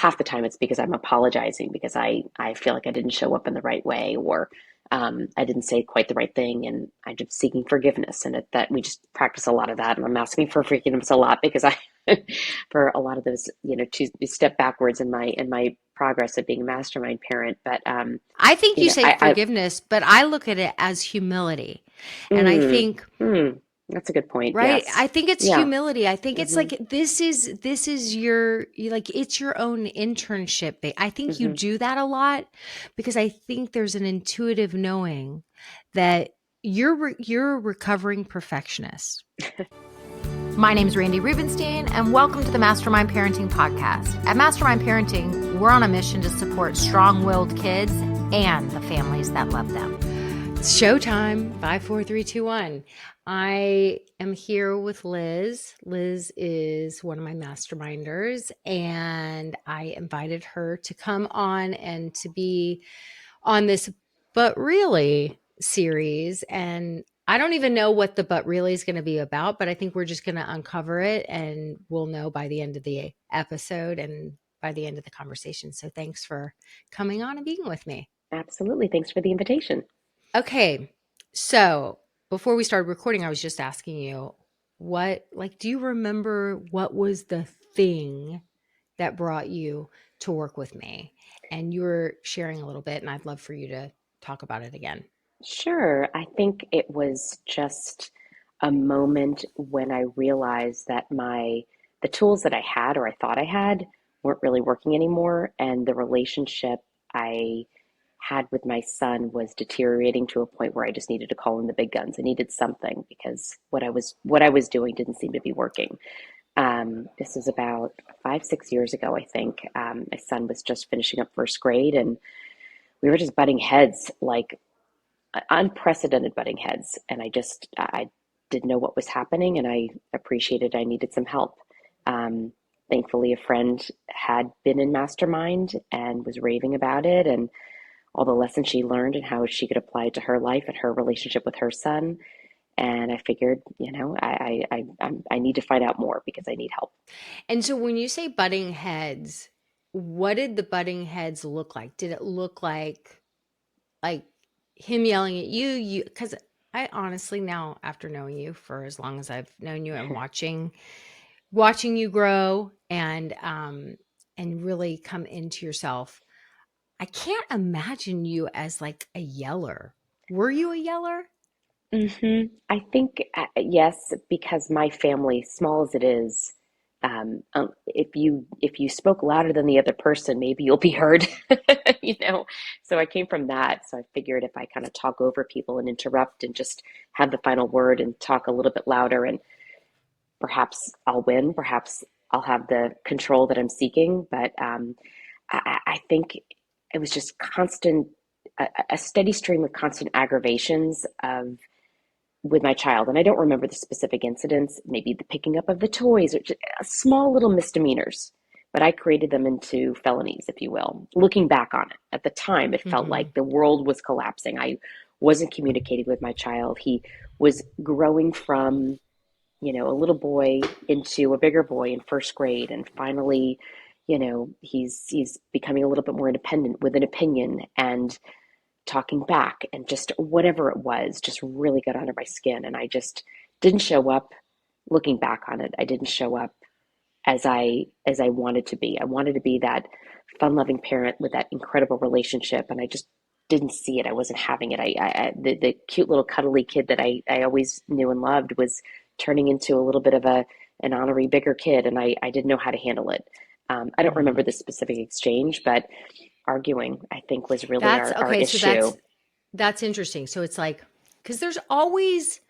half the time it's because I'm apologizing because I feel like I didn't show up in the right way, or I didn't say quite the right thing, and I'm just seeking forgiveness. And that we just practice a lot of that. And I'm asking for forgiveness a lot because I, for a lot of those, to step backwards in my progress of being a mastermind parent. But I think you say I forgiveness, but I look at it as humility. And I mm, think, that's a good point. right? Yes. I think it's Yeah. humility. I think it's Hmm. like this is your like it's your own internship. I think you Hmm. do that a lot because I think there's an intuitive knowing that you're a recovering perfectionist. My name is Randy Rubenstein, and welcome to the Mastermind Parenting Podcast. At Mastermind Parenting, we're on a mission to support strong-willed kids and the families that love them. It's showtime. 5, 4, 3, 2, 1. I am here with Liz. Liz is one of my masterminders, and I invited her to come on and to be on this But Really series. And I don't even know what the But Really is going to be about, but I think we're just going to uncover it and we'll know by the end of the episode and by the end of the conversation. So thanks for coming on and being with me. Absolutely. Thanks for the invitation. Okay. So before we started recording, I was just asking you do you remember what was the thing that brought you to work with me? And you were sharing a little bit, and I'd love for you to talk about it again. Sure. I think it was just a moment when I realized that the tools that I had or I thought I had weren't really working anymore, and the relationship I had with my son was deteriorating to a point where I just needed to call in the big guns. I needed something because what I was doing didn't seem to be working. This was about 5, 6 years ago, I think. My son was just finishing up first grade, and we were just butting heads, like unprecedented butting heads. And I didn't know what was happening, and I appreciated I needed some help. Um, Thankfully, a friend had been in Mastermind and was raving about it, and all the lessons she learned and how she could apply it to her life and her relationship with her son. And I figured, I need to find out more because I need help. And so when you say butting heads, what did the butting heads look like? Did it look like him yelling at you because I honestly now, after knowing you for as long as I've known you and watching you grow and really come into yourself, I can't imagine you as like a yeller. Were you a yeller? I think yes, because my family, small as it is, if you spoke louder than the other person, maybe you'll be heard, you know. So I came from that. So I figured if I kind of talk over people and interrupt and just have the final word and talk a little bit louder, and perhaps I'll win, perhaps I'll have the control that I'm seeking. But I think it was just constant, a steady stream of constant aggravations of with my child. And I don't remember the specific incidents, maybe the picking up of the toys, or just small little misdemeanors, but I created them into felonies, if you will. Looking back on it, at the time, it felt Mm-hmm. like the world was collapsing. I wasn't communicating with my child. He was growing from, a little boy into a bigger boy in first grade. And finally, he's becoming a little bit more independent with an opinion and talking back, and just whatever it was just really got under my skin. And I just didn't show up. Looking back on it, I didn't show up as I wanted to be. I wanted to be that fun-loving parent with that incredible relationship, and I just didn't see it. I wasn't having it. The cute little cuddly kid that I always knew and loved was turning into a little bit of an honorary bigger kid, and I didn't know how to handle it. I don't remember Mm-hmm. the specific exchange, but arguing, I think, was really That's our okay. So issue. that's interesting. So it's like, because I always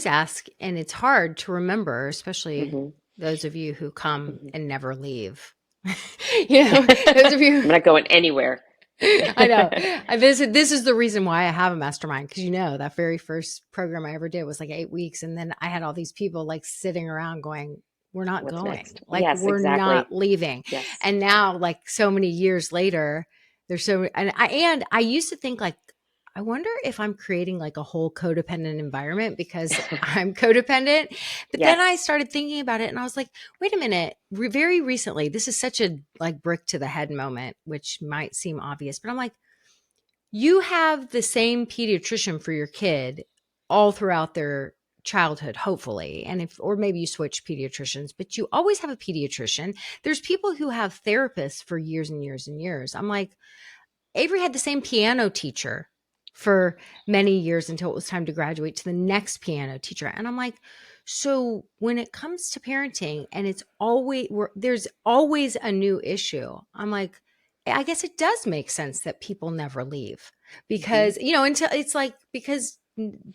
ask, and it's hard to remember, especially Hmm. those of you who come Hmm. and never leave. Those of I'm you, not going anywhere. I know. This is the reason why I have a mastermind, because that very first program I ever did was like 8 weeks, and then I had all these people like sitting around going, "We're not What's going, next? like Yes, we're exactly. not leaving." Yes. And now, like so many years later, there's so and I used to think like I wonder if I'm creating like a whole codependent environment because I'm codependent. But then I Yes. started thinking about it and I was like, wait a minute. Very recently, this is such a like brick to the head moment, which might seem obvious, but I'm like, you have the same pediatrician for your kid all throughout their childhood, hopefully. And if, or maybe you switch pediatricians, but you always have a pediatrician. There's people who have therapists for years and years and years. I'm like, Avery had the same piano teacher for many years until it was time to graduate to the next piano teacher. And I'm like, so when it comes to parenting and there's always a new issue, I'm like, I guess it does make sense that people never leave Hmm. because, until it's like, because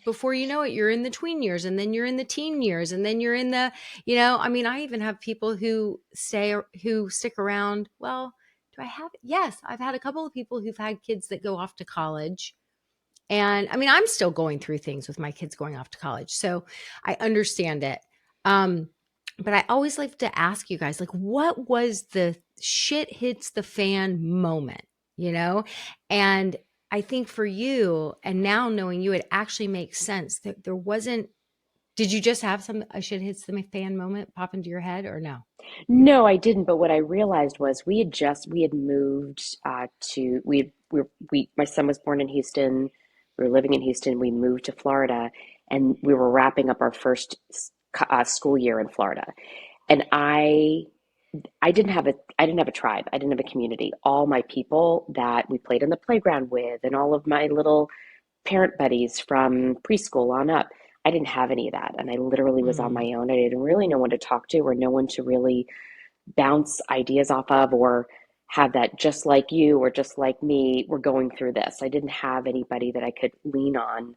before you know it, you're in the tween years and then you're in the teen years and then you're in the, I mean, I even have people who stick around. Well, do I have? Yes, I've had a couple of people who've had kids that go off to college. And I mean, I'm still going through things with my kids going off to college. So I understand it. Um, but I always like to ask you guys, like, what was the shit hits the fan moment, you know? And I think for you, and now knowing you, it actually makes sense that there wasn't, did you just have a shit hits the fan moment pop into your head or no? No, I didn't. But what I realized was we had moved to my son was born in Houston. We were living in Houston. We moved to Florida, and we were wrapping up our first school year in Florida. And I didn't have a tribe. I didn't have a community. All my people that we played on the playground with, and all of my little parent buddies from preschool on up. I didn't have any of that. And I literally was on Mm, my own. I didn't really know one to talk to or no one to really bounce ideas off of or have that just like you or just like me, we're going through this. I didn't have anybody that I could lean on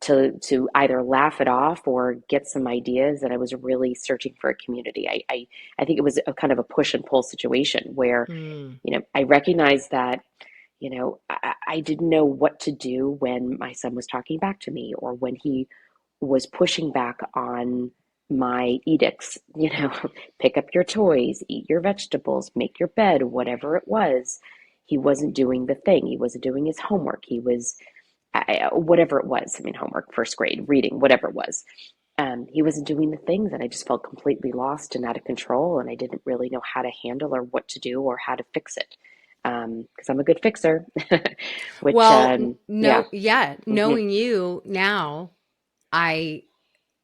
to either laugh it off or get some ideas. And I was really searching for a community. I think it was a kind of a push and pull situation where, mm, I recognized that I didn't know what to do when my son was talking back to me or when he was pushing back on my edicts, pick up your toys, eat your vegetables, make your bed, whatever it was. He wasn't doing the thing. He wasn't doing his homework. He was, whatever it was. I mean, homework, first grade, reading, whatever it was. He wasn't doing the things, and I just felt completely lost and out of control, and I didn't really know how to handle or what to do or how to fix it. Because I'm a good fixer, which, well, yeah. no, yeah, Hmm. knowing you now, I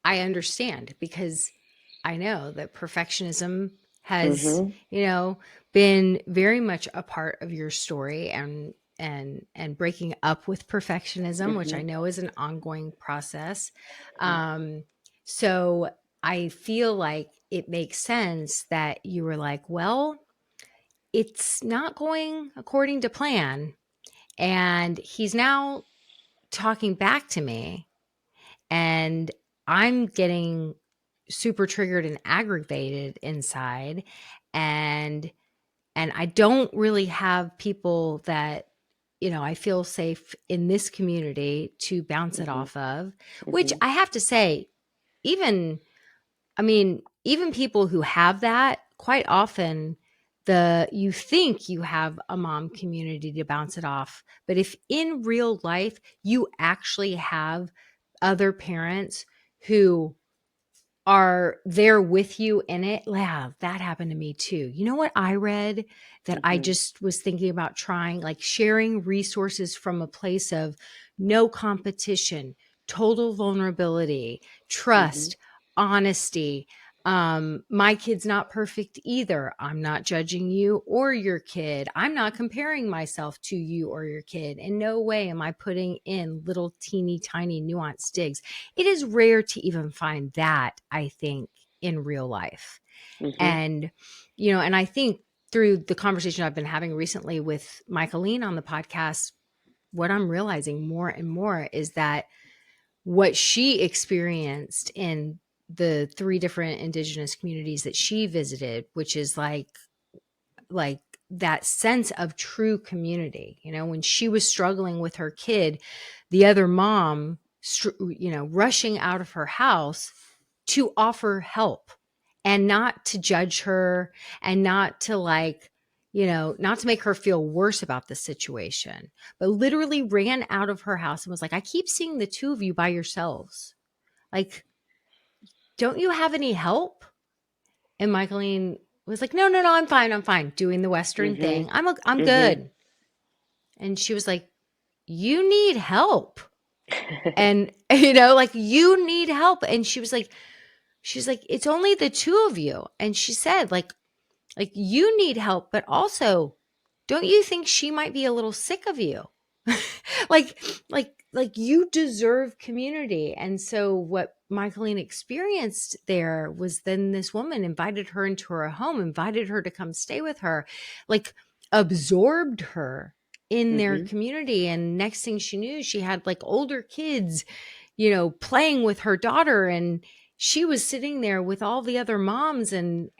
I understand because I know that perfectionism has, Hmm. been very much a part of your story and breaking up with perfectionism, which I Hmm. know is an ongoing process. Um, so I feel like it makes sense that you were like, well, it's not going according to plan. And he's now talking back to me and I'm getting super triggered and aggravated inside and I don't really have people that I feel safe in this community to bounce it Hmm. off of, which Hmm. I have to say, even I mean, even people who have that, quite often you think you have a mom community to bounce it off, but if in real life you actually have other parents who are there with you in it. Yeah, that happened to me too. You know what I read that I Hmm. just was thinking about trying, like sharing resources from a place of no competition, total vulnerability, Hmm. trust, honesty. My kid's not perfect either. I'm not judging you or your kid. I'm not comparing myself to you or your kid. In no way am I putting in little teeny tiny nuanced digs. It is rare to even find that, I think, in real life. Hmm. And, and I think through the conversation I've been having recently with Michaeline on the podcast, what I'm realizing more and more is that what she experienced in the three different indigenous communities that she visited, which is like that sense of true community. When she was struggling with her kid, the other mom, rushing out of her house to offer help and not to judge her and not to not to make her feel worse about the situation, but literally ran out of her house and was like, I keep seeing the two of you by yourselves. Like, don't you have any help? And Michaeline was like, no, no, no, I'm fine. I'm fine. Doing the Western Mhm. thing. I'm Mhm. good. And she was like, you need help. And, like you need help. And she's like, it's only the two of you. And she said, like you need help, but also, don't you think she might be a little sick of you? like like you deserve community. And so what Michaeline experienced there was, then this woman invited her into her home, invited her to come stay with her, like absorbed her in their Mhm. community. And next thing she knew, she had like older kids, playing with her daughter, and she was sitting there with all the other moms, and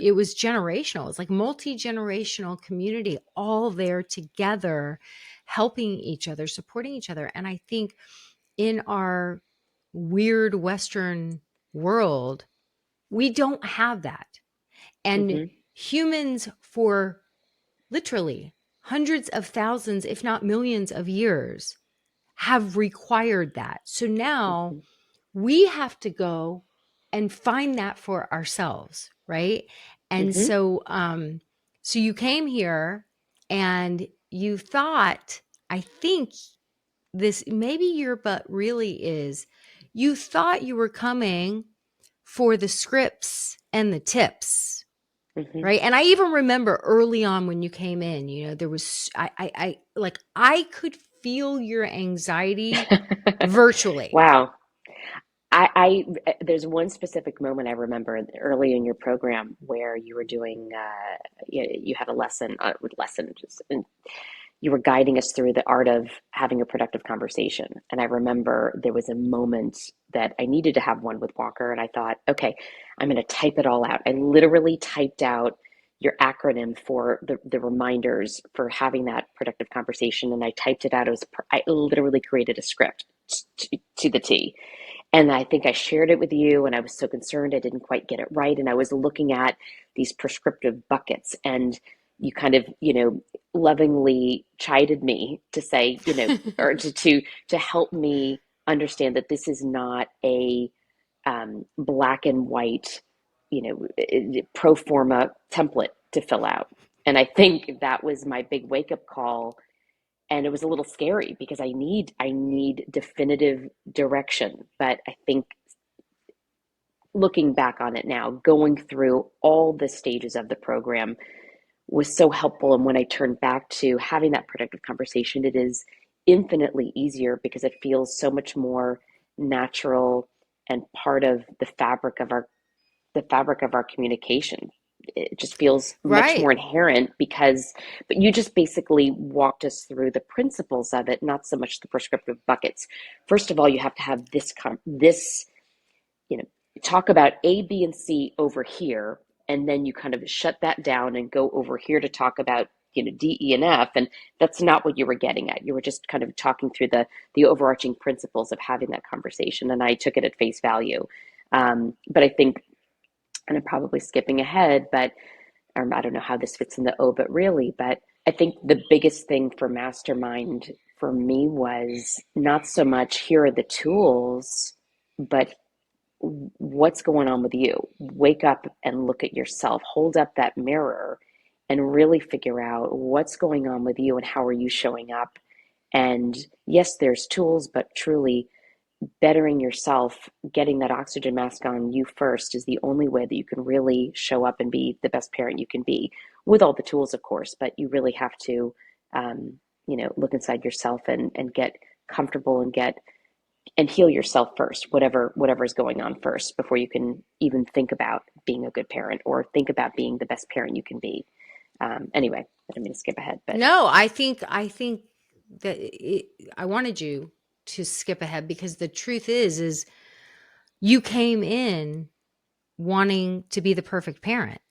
it was generational. It's like multi-generational community all there together, helping each other, supporting each other. And I think in our weird Western world, we don't have that. And Mhm. humans, for literally hundreds of thousands, if not millions of years, have required that. So now Mhm. we have to go and find that for ourselves, right? And Mhm. so you came here and you thought, I think this maybe your but really is, you thought you were coming for the scripts and the tips, Mhm. right? And I even remember early on when you came in, there was I could feel your anxiety virtually. Wow. There's one specific moment I remember early in your program where you were doing, you had a lesson, just, and you were guiding us through the art of having a productive conversation. And I remember there was a moment that I needed to have one with Walker, and I thought, okay, I'm going to type it all out. I literally typed out your acronym for the reminders for having that productive conversation, and I typed it out. I literally created a script to the T. And I think I shared it with you, and I was so concerned I didn't quite get it right. And I was looking at these prescriptive buckets, and you kind of, lovingly chided me to say, or to help me understand that this is not a black and white, pro forma template to fill out. And I think that was my big wake up call, and it was a little scary because I need definitive direction. But I think looking back on it now, going through all the stages of the program was so helpful. And when I turn back to having that productive conversation, it is infinitely easier because it feels so much more natural and part of the fabric of our communication. It just feels much Right. more inherent because, but you just basically walked us through the principles of it, not so much the prescriptive buckets. First of all, you have to have this, you know, talk about A, B, and C over here, and then you kind of shut that down and go over here to talk about, D, E, and F. And that's not what you were getting at. You were just kind of talking through the overarching principles of having that conversation, and I took it at face value. But I think, and I'm probably skipping ahead, but I don't know how this fits in the O, but really, but I think the biggest thing for Mastermind for me was not so much here are the tools, but what's going on with you. Wake up and look at yourself. Hold up that mirror and really figure out what's going on with you and how are you showing up. And yes, there's tools, but truly bettering yourself, getting that oxygen mask on you first is the only way that you can really show up and be the best parent you can be, with all the tools, of course. But you really have to, um, look inside yourself and get comfortable and heal yourself first, whatever is going on first, before you can even think about being a good parent or think about being the best parent you can be. Anyway, I didn't mean to skip ahead, but No, I think that I wanted you to skip ahead, because the truth is you came in wanting to be the perfect parent.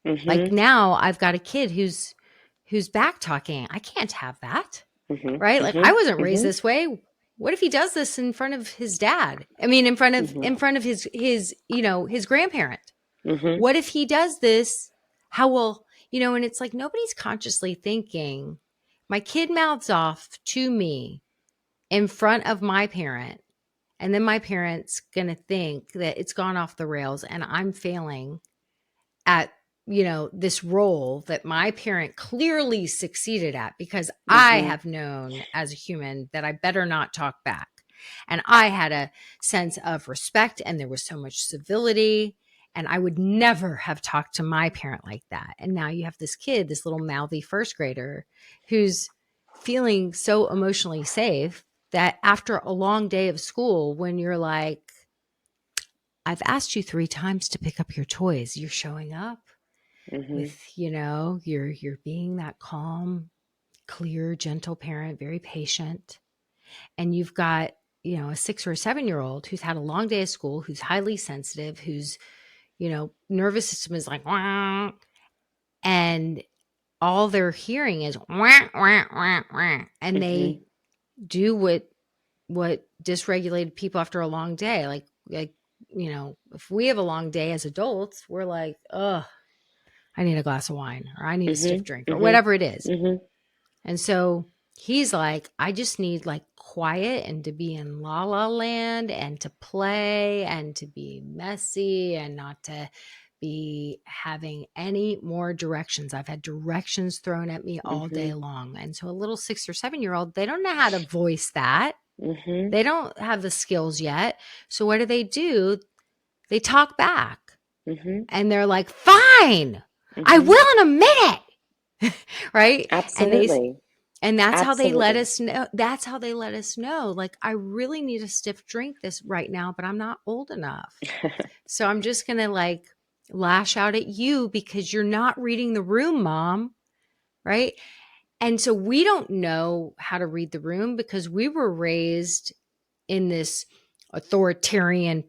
Like mm-hmm, now I've got a kid who's back talking. I can't have that. Right? mm-hmm, Like I wasn't mm-hmm, raised mm-hmm, this way. What if he does this in front of his dad? I mean, in front of mm-hmm, in front of his grandparent. mm-hmm, What if he does this? How will And it's like nobody's consciously thinking, my kid mouths off to me in front of my parent, and then my parent's going to think that it's gone off the rails and I'm failing at this role that my parent clearly succeeded at, because I Mm-hmm. have known as a human that I better not talk back, and I had a sense of respect and there was so much civility, and I would never have talked to my parent like that. And now you have this kid, this little mouthy first grader, who's feeling so emotionally safe that after a long day of school, when you're like, I've asked you 3 times to pick up your toys, you're showing up Mm-hmm. with, you're being that calm, clear, gentle parent, very patient. And you've got, a 6 or 7 year old who's had a long day of school, who's highly sensitive, whose, nervous system is like, wah, and all they're hearing is wah, wah, wah, wah. And Mm-hmm. they do what dysregulated people after a long day, like, if we have a long day as adults, we're like, oh, I need a glass of wine, or I need a stiff drink, Mm-hmm. or Mm-hmm. whatever it is. Mm-hmm. And so he's like, I just need like quiet and to be in la la land and to play and to be messy and not to be having any more directions. I've had directions thrown at me all Mm-hmm. day long. And so a little 6 or 7 year old, they don't know how to voice that. Mm-hmm. They don't have the skills yet. So what do? They talk back, Mm-hmm. and they're like, fine, I Mm-hmm. will in a minute. Right. And they Absolutely. and that's how they let Absolutely. us know. That's how they let us know. Like, I really need a stiff drink this right now, but I'm not old enough. So I'm just going to like lash out at you because you're not reading the room, mom. Right. And so we don't know how to read the room because we were raised in this authoritarian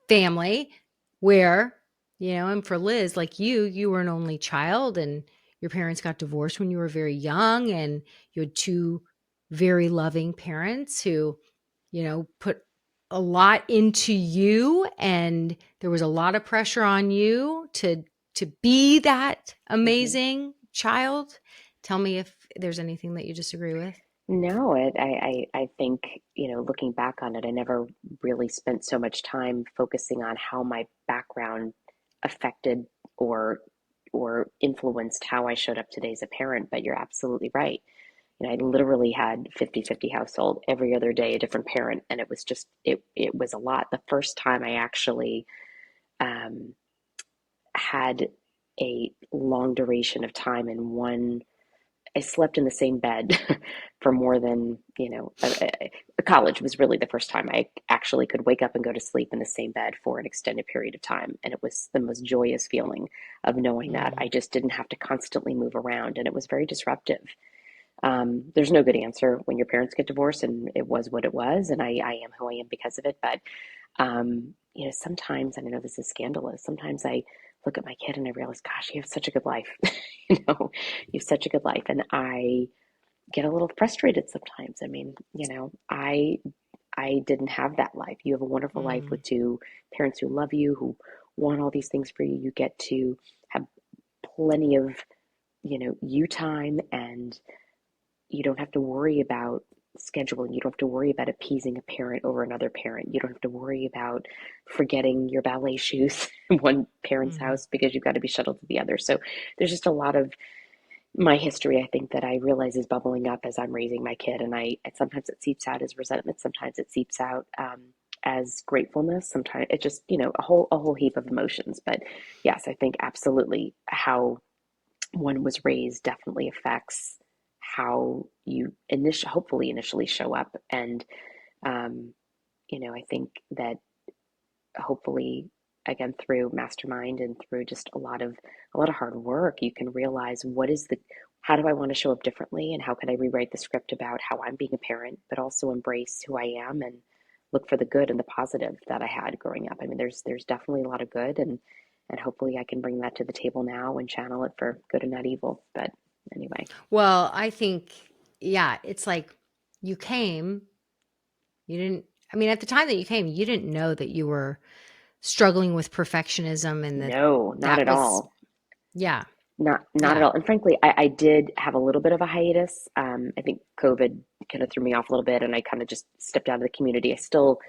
family where, and for Liz, like you were an only child, and your parents got divorced when you were very young, and you had two very loving parents who, put a lot into you, and there was a lot of pressure on you to be that Mm-hmm. amazing child. Tell me if there's anything that you disagree with. No, I think, looking back on it, I never really spent so much time focusing on how my background affected or or influenced how I showed up today as a parent. But you're absolutely right. I literally had 50-50 household every other day, a different parent, and it was just it was a lot. The first time I actually um, had a long duration of time in one. I slept in the same bed for more than, college was really the first time I actually could wake up and go to sleep in the same bed for an extended period of time. And it was the most joyous feeling of knowing that I Mm, just didn't have to constantly move around. And it was very disruptive. There's no good answer when your parents get divorced, and it was what it was. And I am who I am because of it. But sometimes, and I know this is scandalous, sometimes I look at my kid and I realize, gosh, you have such a good life. You have such a good life. And I get a little frustrated sometimes. I mean, I didn't have that life. You have a wonderful life mm, with two parents who love you, who want all these things for you. You get to have plenty of, you time, and you don't have to worry about scheduling. You don't have to worry about appeasing a parent over another parent. You don't have to worry about forgetting your ballet shoes in one parent's mm. house because you've got to be shuttled to the other. So there's just a lot of my history, I think, that I realize is bubbling up as I'm raising my kid. And sometimes it seeps out as resentment. Sometimes it seeps out as gratefulness. Sometimes it just, a whole heap of emotions. But yes, I think absolutely how one was raised definitely affects how you hopefully initially show up. And, um, I think that hopefully, again, through Mastermind and through just a lot of hard work, you can realize how do I want to show up differently, and how can I rewrite the script about how I'm being a parent, but also embrace who I am and look for the good and the positive that I had growing up. I mean, there's definitely a lot of good, and hopefully I can bring that to the table now and channel it for good and not evil. But anyway, Well, I think, yeah, it's like you came, you didn't, I mean, at the time that you came, you didn't know that you were struggling with perfectionism and that no, not that at was, all. yeah. not at Yeah. all. And frankly, I did have a little bit of a hiatus. I think COVID kind of threw me off a little bit, and I kind of just stepped out of the community. I still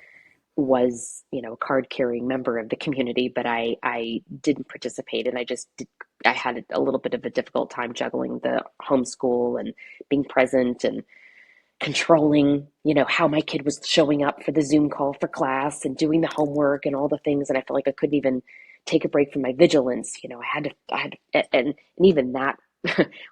was, a card carrying member of the community, but I didn't participate, and I had a little bit of a difficult time juggling the homeschool and being present and controlling, how my kid was showing up for the Zoom call for class and doing the homework and all the things. And I felt like I couldn't even take a break from my vigilance. And even that,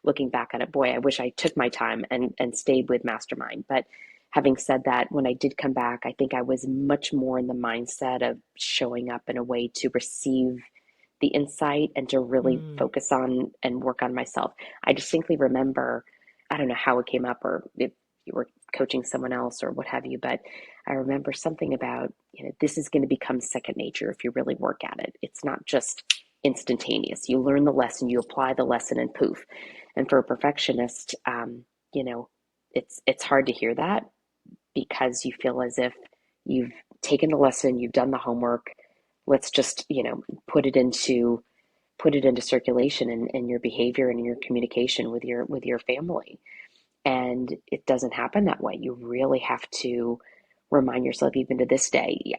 looking back on it, boy, I wish I took my time and stayed with Mastermind. But having said that, when I did come back, I think I was much more in the mindset of showing up in a way to receive the insight and to really Mm. focus on and work on myself. I distinctly remember, I don't know how it came up or if you were coaching someone else or what have you, but I remember something about, this is going to become second nature if you really work at it. It's not just instantaneous. You learn the lesson, you apply the lesson, and poof. And for a perfectionist, you know, it's hard to hear that because you feel as if you've taken the lesson, you've done the homework. Let's just, put it into circulation in your behavior and in your communication with your family. And it doesn't happen that way. You really have to remind yourself, even to this day,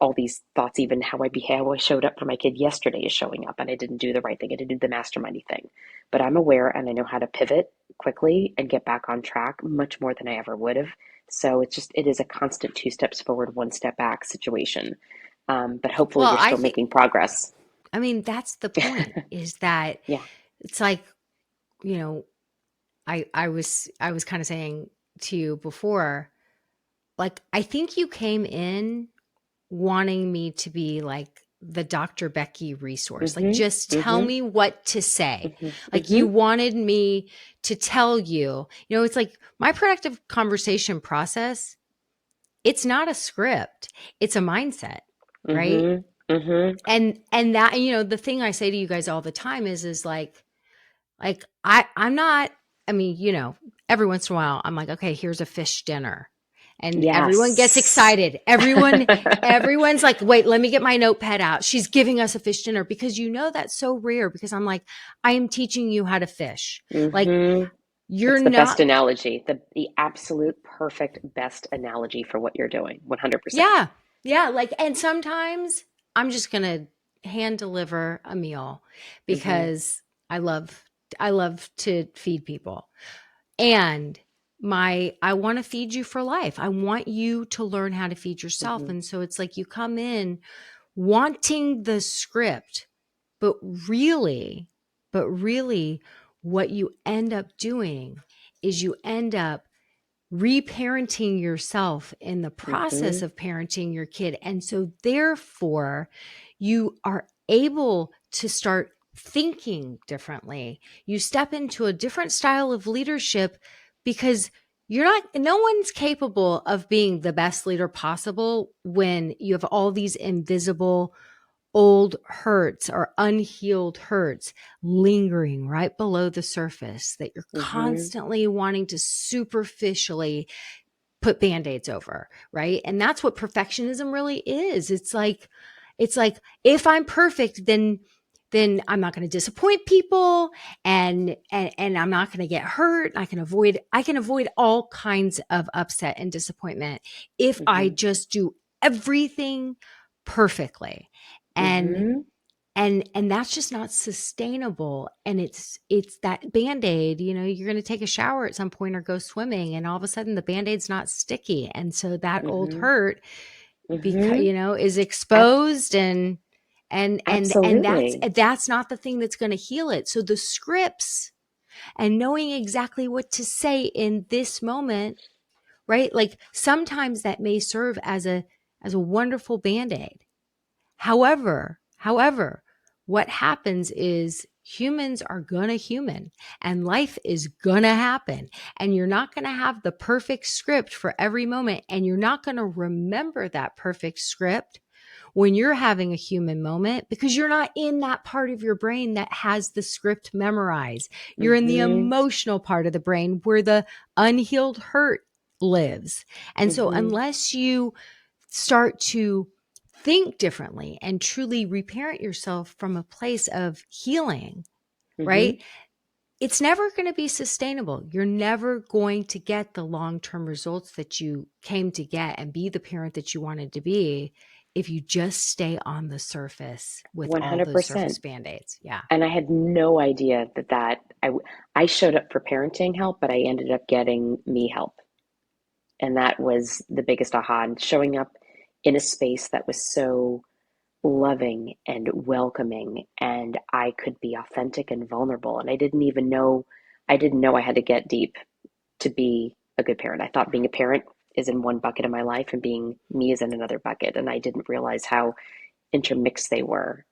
all these thoughts, even how I showed up for my kid yesterday is showing up, and I didn't do the right thing. I didn't do the masterminding thing. But I'm aware and I know how to pivot quickly and get back on track much more than I ever would have. So it is a constant two steps forward, one step back situation. But hopefully Well, you're still making progress. I mean, that's the point is that Yeah. it's like, you know, I was kind of saying to you before, like, I think you came in wanting me to be like the Dr. Becky resource. Like, Mm-hmm. just tell Mm-hmm. me what to say. Mm-hmm. Like, Mm-hmm. you wanted me to tell you, it's like my productive conversation process, it's not a script, it's a mindset, right? Mm-hmm. Mm-hmm. And that, the thing I say to you guys all the time is like I'm not, I mean, every once in a while I'm like, okay, here's a fish dinner. And everyone gets Yes. excited. Everyone's like, wait, let me get my notepad out. She's giving us a fish dinner because that's so rare because I'm like, I am teaching you how to fish. Like Mm-hmm. you're It's the best not, analogy, the absolute perfect best analogy for what you're doing. 100%. yeah. Yeah. Like, and sometimes I'm just going to hand deliver a meal Mm-hmm. because I love, I love to feed people. And I want to feed you for life. I want you to learn how to feed yourself. Mm-hmm. And so it's like you come in wanting the script, but really, but really what you end up doing is you end up reparenting yourself in the process Mm-hmm. of parenting your kid. And so, therefore, you are able to start thinking differently. You step into a different style of leadership because no one's capable of being the best leader possible when you have all these invisible old hurts or unhealed hurts lingering right below the surface that you're Mm-hmm. constantly wanting to superficially put band-aids over, right? And that's what perfectionism really is. It's like if I'm perfect, then I'm not going to disappoint people and I'm not going to get hurt. I can avoid all kinds of upset and disappointment if I Mm-hmm. just do everything perfectly. And Mm-hmm. and that's just not sustainable. And it's that band-aid, you're going to take a shower at some point or go swimming and all of a sudden the band-aid's not sticky. And so that old Mm-hmm. hurt because Mm-hmm. is Ab- exposed and that's Absolutely. that's not the thing that's going to heal it. So the scripts and knowing exactly what to say in this moment, right? Like sometimes that may serve as a wonderful band-aid. However, what happens is humans are gonna human and life is gonna happen. And you're not gonna have the perfect script for every moment. And you're not gonna remember that perfect script when you're having a human moment because you're not in that part of your brain that has the script memorized. You're in the Mm-hmm. emotional part of the brain where the unhealed hurt lives. And so, Mm-hmm. unless you start to think differently and truly reparent yourself from a place of healing, Mm-hmm. right? It's never going to be sustainable. You're never going to get the long-term results that you came to get and be the parent that you wanted to be if you just stay on the surface with all those surface 100%. band-aids. Yeah. And I had no idea I showed up for parenting help, but I ended up getting me help. And that was the biggest aha. And showing up in a space that was so loving and welcoming, and I could be authentic and vulnerable. And I didn't know I had to get deep to be a good parent. I thought being a parent is in one bucket of my life and being me is in another bucket. And I didn't realize how intermixed they were.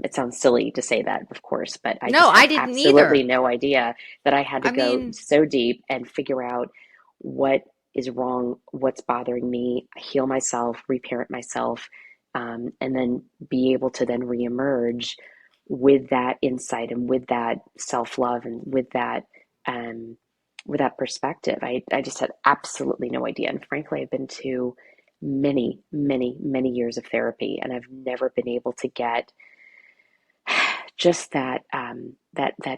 It sounds silly to say that, of course, but I No, just I had didn't absolutely either. no idea that I had to I go mean, so deep and figure out what is wrong, what's bothering me, heal myself, reparent myself, and then be able to then reemerge with that insight and with that self love and um, with that perspective. I just had absolutely no idea. And frankly, I've been to many, many, many years of therapy, and I've never been able to get just that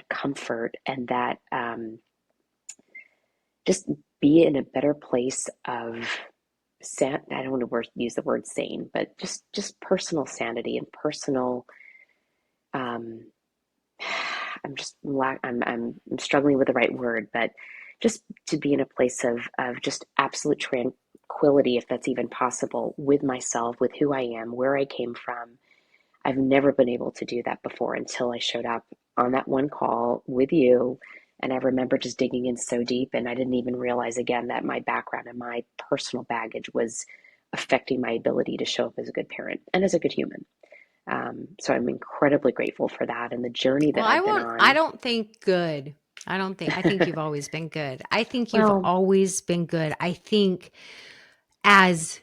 comfort and that just be in a better place of I don't want to use the word sane, but just personal sanity and personal. Um, I'm struggling with the right word, but just to be in a place of just absolute tranquility, if that's even possible, with myself, with who I am, where I came from. I've never been able to do that before until I showed up on that one call with you. And I remember just digging in so deep, and I didn't even realize again that my background and my personal baggage was affecting my ability to show up as a good parent and as a good human. So I'm incredibly grateful for that and the journey well, that I've been I on. don't think good. I think you've always been good. I think you've Well, always been good. I think as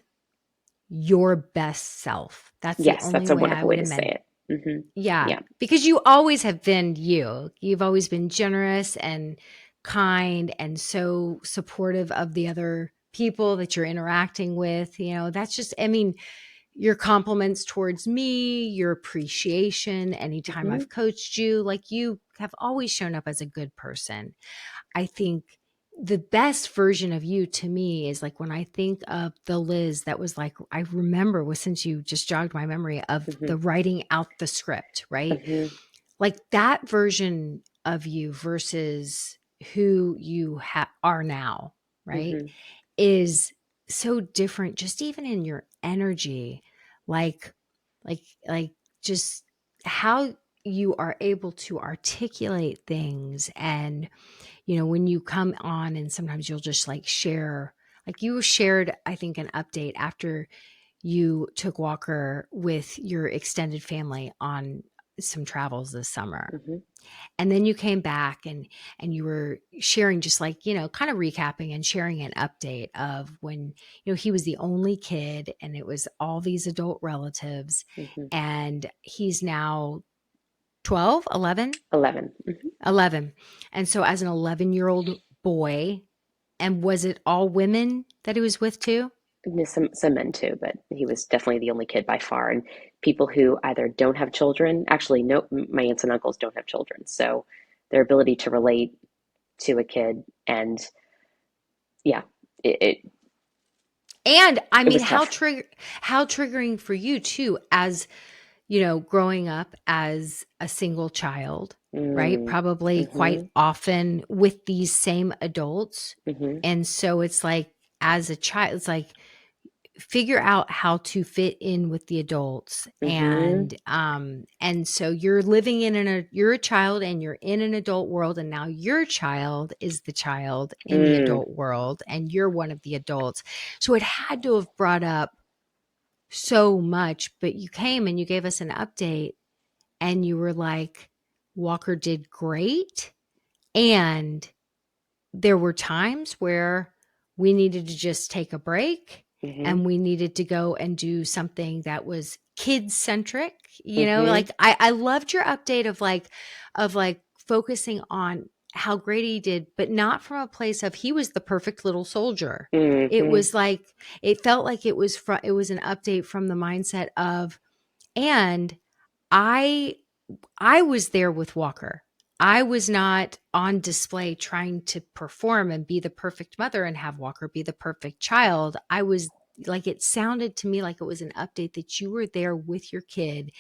your best self. That's the yes, only that's a way I wonderful way would to amend. say it. Yeah, Yeah. because you always have been you. You've always been generous and kind and so supportive of the other people that you're interacting with. That's just, I mean, your compliments towards me, your appreciation anytime Hmm. I've coached you, like you have always shown up as a good person. I think the best version of you to me is like when I think of the Liz that was like, I remember was since you just jogged my memory of Hmm. the writing out the script, right? Hmm. Like that version of you versus who you are now, right? Hmm. Is so different, just even in your energy, like, like, like just how you are able to articulate things and when you come on and sometimes you'll just like share, like you shared, I think, an update after you took Walker with your extended family on some travels this summer. Hmm. And then you came back and you were sharing just like, kind of recapping and sharing an update of when, he was the only kid and it was all these adult relatives Hmm. and he's now 12, 11, 11. 11. And so as an 11-year-old boy, and was it all women that he was with too? Some men too, but he was definitely the only kid by far. And people who either don't have children, actually, no, my aunts and uncles don't have children. So their ability to relate to a kid and yeah, it, it, And I it mean, was tough. how triggering for you too, as growing up as a single child, right? Mm. Probably quite Mm-hmm. often with these same adults. Mm-hmm. And so it's like, as a child, it's like figure out how to fit in with the adults Mm-hmm. and so you're living you're a child and you're in an adult world and now your child is the child in the Mm. adult world and you're one of the adults, so it had to have brought up so much, but you came and you gave us an update and you were like, Walker did great. And there were times where we needed to just take a break Mm-hmm. and we needed to go and do something that was kid centric. Mm-hmm. Like I loved your update of like focusing on how great he did, but not from a place of he was the perfect little soldier. It Mm-hmm. was like it felt like it was an update from the mindset of, and I I was there with Walker. I was not on display trying to perform and be the perfect mother and have Walker be the perfect child. I was like, it sounded to me like it was an update that you were there with your kid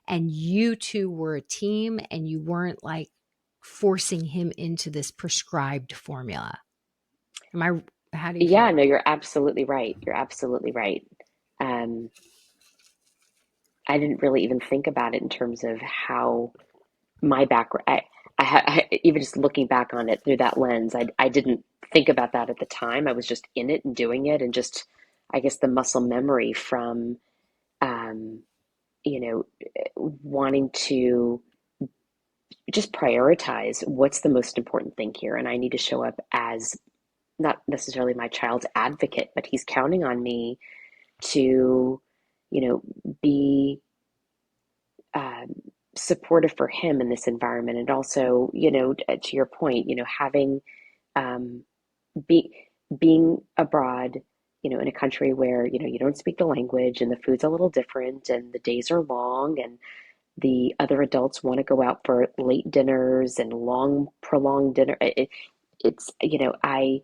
and you two were a team and you weren't like forcing him into this prescribed formula. Am I, how do you Yeah, feel? no, you're absolutely right. You're absolutely right. Um, I didn't really even think about it in terms of how my background. Even just looking back on it through that lens, I didn't think about that at the time. I was just in it and doing it, and just, I guess, the muscle memory from, um, you know, wanting to just prioritize what's the most important thing here, and I need to show up as not necessarily my child's advocate, but he's counting on me to, be um, supportive for him in this environment, and also, to your point, having um, be being abroad, in a country where you don't speak the language and the food's a little different and the days are long and the other adults want to go out for late dinners and long prolonged dinner. It's I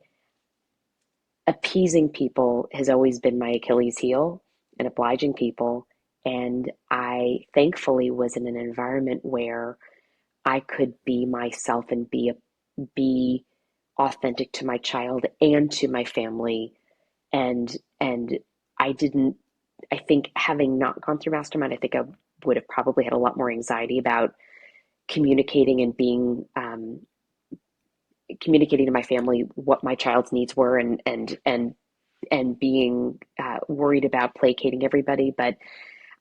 appeasing people has always been my Achilles heel, and obliging people. And I thankfully was in an environment where I could be myself and be authentic to my child and to my family. And I didn't, I think, having not gone through Mastermind, I think I would have probably had a lot more anxiety about communicating and being communicating to my family what my child's needs were, and being worried about placating everybody. But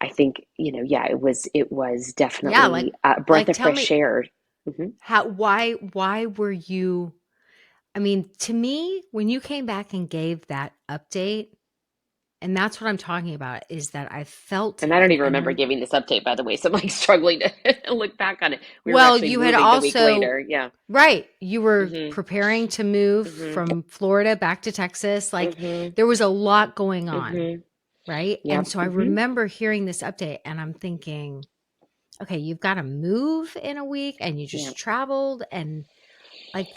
I think, yeah, it was Yeah. Like, definitely a breath of tell fresh me air. Hmm. why were you, I mean, to me, when you came back and gave that update, and that's what I'm talking about, is that I felt And I don't an even remember energy. giving this update, by the way. So I'm like struggling to look back on it. We were Well, actually you had moving the week also, later. Yeah. right, you were Hmm. preparing to move Hmm. from Florida back to Texas. Like, Hmm. there was a lot going on, Hmm. right? And Yep. so I Hmm. remember hearing this update and I'm thinking, okay, you've got to move in a week and you just Yep. traveled, and like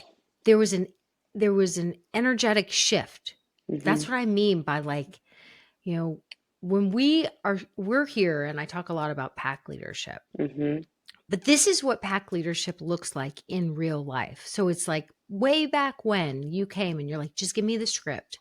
there was an there was an energetic shift. Hmm. That's what I mean by, like, you know, when we're here, and I talk a lot about pack leadership. Hmm. But this is what pack leadership looks like in real life. So it's like way back when you came and you're like, just give me the script.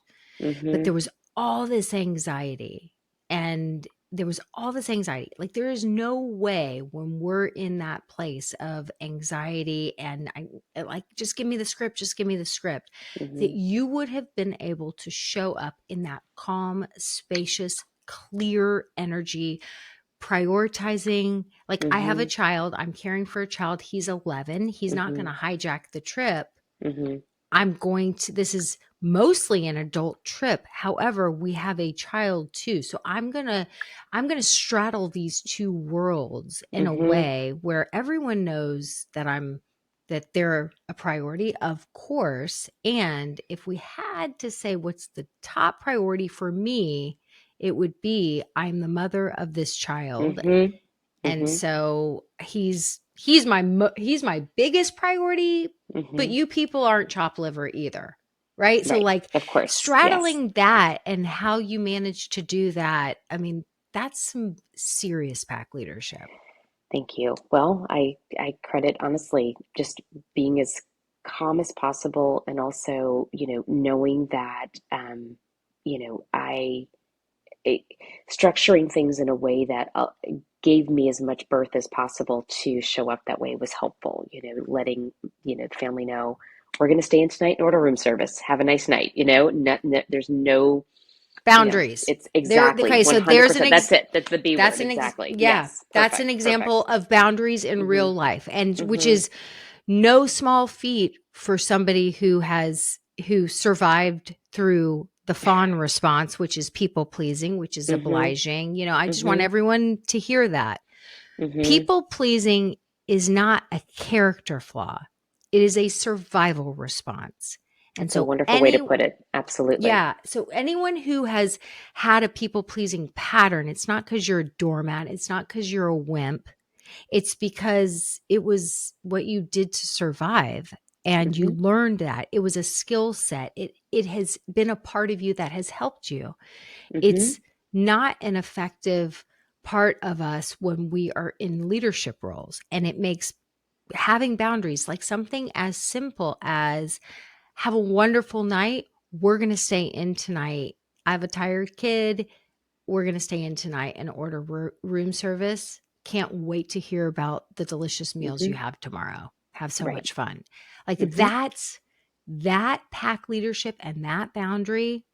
But Hmm. there was all this anxiety, and there was all this anxiety. Like, there is no way when we're in that place of anxiety and like, just give me the script, just give me the script, that Hmm. you would have been able to show up in that calm, spacious, clear energy, prioritizing. Like, I have a Hmm. child, I'm caring for a child, he's 11, he's not going Hmm. to hijack the trip. Hmm. I'm going to, this is mostly an adult trip. However, we have a child too. So I'm going to straddle these two worlds in a Hmm. way where everyone knows that they're a priority, of course. And if we had to say what's the top priority for me, it would be, I'm the mother of this child, Hmm. and Hmm. so he's my biggest priority, but Hmm. you people aren't chopped liver either, right? So, Right. like, Of course. Yes. straddling that and how you manage to do that, I mean, that's some serious pack leadership. Thank you. Well, I credit, honestly, just being as calm as possible, and also, knowing that, I it, structuring things in a way that gave me as much birth as possible to show up that way was helpful. Letting, the family know we're going to stay in tonight and order room service. Have a nice night. There's no, Boundaries. it's There, exactly okay, so there's 100%. That's it. That's the B word. Exactly. yeah, Yes. that's an Perfect. example Perfect. of boundaries in Hmm. real life, and which Hmm. is no small feat for somebody who survived through the fawn response, which is people pleasing, which is Hmm. obliging. I just want Hmm. everyone to hear that Hmm. people pleasing is not a character flaw. It is a survival response. And That's a so wonderful way to put it. Absolutely. yeah, so anyone who has had a people pleasing pattern, it's not because you're a doormat, it's not because you're a wimp. It's because it was what you did to survive, and you Mm-hmm. learned that. It was a skill set. It has been a part of you that has helped you. Mm-hmm. It's not an effective part of us when we are in leadership roles, and it makes having boundaries, like something as simple as have a wonderful night. We're going to stay in tonight. I have a tired kid. We're going to stay in tonight and order room service. Can't wait to hear about the delicious meals you Mm-hmm. have tomorrow. Have so Right. much fun. Like Mm-hmm. that pack leadership and that boundary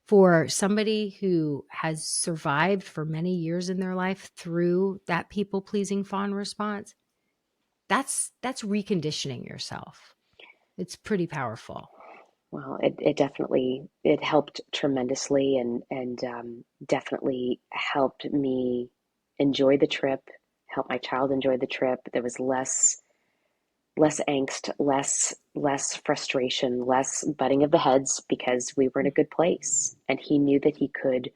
for somebody who has survived for many years in their life through that people pleasing fawn response. That's reconditioning yourself. It's pretty powerful. Well, it definitely it helped tremendously, and definitely helped me enjoy the trip, help my child enjoy the trip. There was less angst, less frustration, less butting of the heads because we were in a good place, and he knew that he could.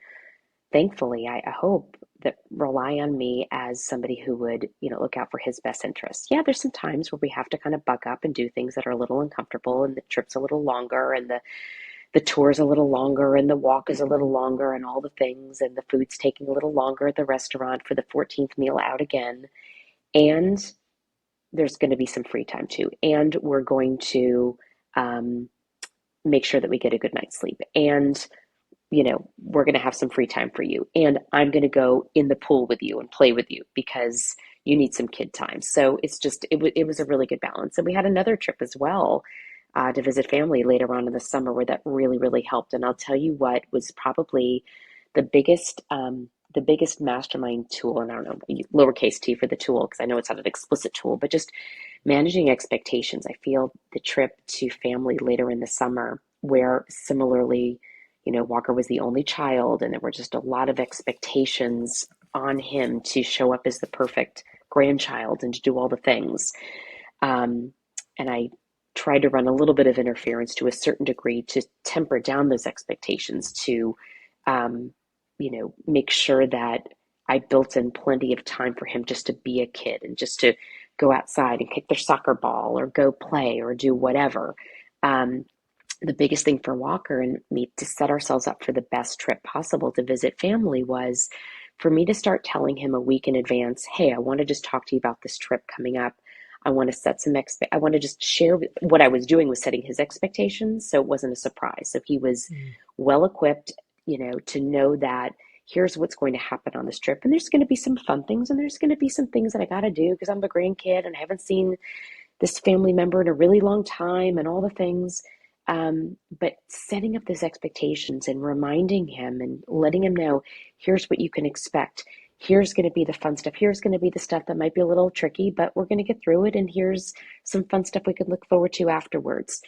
Thankfully, I hope that rely on me as somebody who would, look out for his best interests. Yeah, there's some times where we have to kind of buck up and do things that are a little uncomfortable, and the trip's a little longer, and the tour's a little longer, and the walk is a little longer, and all the things, and the food's taking a little longer at the restaurant for the 14th meal out again. And there's going to be some free time too. And we're going to um, make sure that we get a good night's sleep. And we're going to have some free time for you. And I'm going to go in the pool with you and play with you because you need some kid time. So it's just, it was a really good balance. And we had another trip as well to visit family later on in the summer where that really, really helped. And I'll tell you what was probably the biggest mastermind tool, and I don't know, lowercase t for the tool, because I know it's not an explicit tool, but just managing expectations. I feel the trip to family later in the summer, where similarly, Walker was the only child, and there were just a lot of expectations on him to show up as the perfect grandchild and to do all the things. Um, and I tried to run a little bit of interference to a certain degree to temper down those expectations to, um, make sure that I built in plenty of time for him just to be a kid and just to go outside and kick their soccer ball or go play or do whatever. Um, the biggest thing for Walker and me to set ourselves up for the best trip possible to visit family was for me to start telling him a week in advance, hey, I want to just talk to you about this trip coming up. I want to set some I want to just share what I was doing was setting his expectations so it wasn't a surprise. So he was Mm. well equipped, to know that here's what's going to happen on this trip. And there's going to be some fun things and there's going to be some things that I got to do because I'm a grandkid and I haven't seen this family member in a really long time and all the things. But setting up those expectations and reminding him and letting him know, here's what you can expect. Here's going to be the fun stuff. Here's going to be the stuff that might be a little tricky, but we're going to get through it. And here's some fun stuff we can look forward to afterwards.